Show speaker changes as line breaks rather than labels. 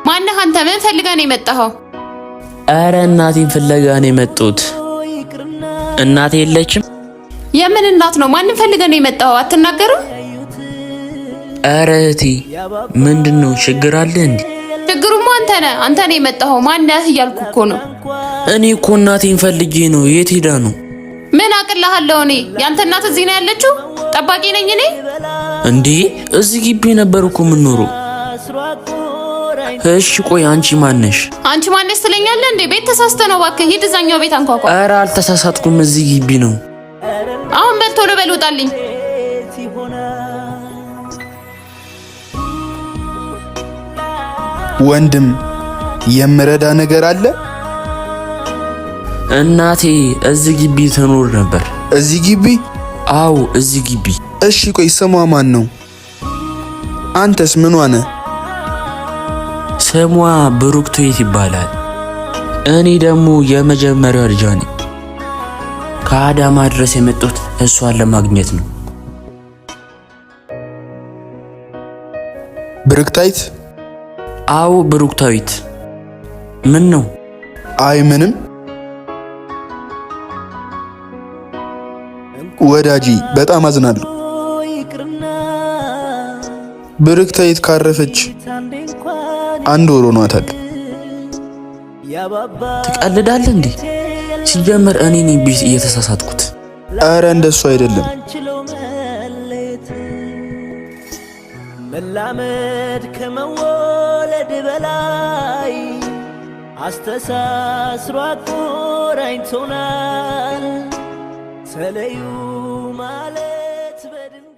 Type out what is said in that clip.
ማነህ አንተ? ምን ፈልገህ ነው የመጣኸው?
አረ እናቴን ፍለጋ ነው የመጣሁት። እናቴ የለችም?
የምን እናት ነው? ማንን ፈልገህ ነው የመጣኸው? አትናገርም?
አረ እህቴ ምንድነው ችግር አለ እንዴ?
ችግሩማ አንተ ነህ የመጣኸው። ማነህ እያልኩ እኮ ነው።
እኔ እኮ እናቴን ፈልጌ ነው። የት ሄዳ ነው?
ምን አቅልሃለሁ እኔ? ያንተ እናት እዚህ ነው ያለችው? ጠባቂ ነኝ እኔ
እንዴ? እዚህ ግቢ ነበር እኮ የምንኖረው። እሺ ቆይ አንቺ ማነሽ?
አንቺ ማነሽ ትለኛለህ እንዴ? ቤት ተሳስተ ነው እባክህ። ሂድ እዛኛው ቤት አንኳኳ።
ኧረ አልተሳሳትኩም፣ እዚህ ግቢ ነው።
አሁን በል ቶሎ በል ውጣልኝ።
ወንድም የምረዳ ነገር አለ?
እናቴ እዚህ ግቢ ትኖር ነበር።
እዚህ ግቢ?
አው እዚህ ግቢ።
እሺ ቆይ ስሟ ማን ነው? አንተስ ምን ሆነ?
ስሟ ብሩክታዊት ይባላል። እኔ ደግሞ የመጀመሪያው ልጇ ነኝ። ከአዳማ ድረስ የመጣሁት እሷን ለማግኘት ነው።
ብሩክታዊት?
አው ብሩክታዊት። ምን ነው?
አይ ምንም ወዳጂ፣ በጣም አዝናለሁ። ብሩክታዊት ካረፈች 1 ወር ሆኗታል።
ትቀልዳለህ እንዴ? ሲጀመር እኔ ነኝ ቤት እየተሳሳትኩት።
አረ እንደሱ አይደለም።
መላመድ ከመወለድ በላይ አስተሳስሮ አቆራኝቶናል። ተለዩ ማለት በድንገት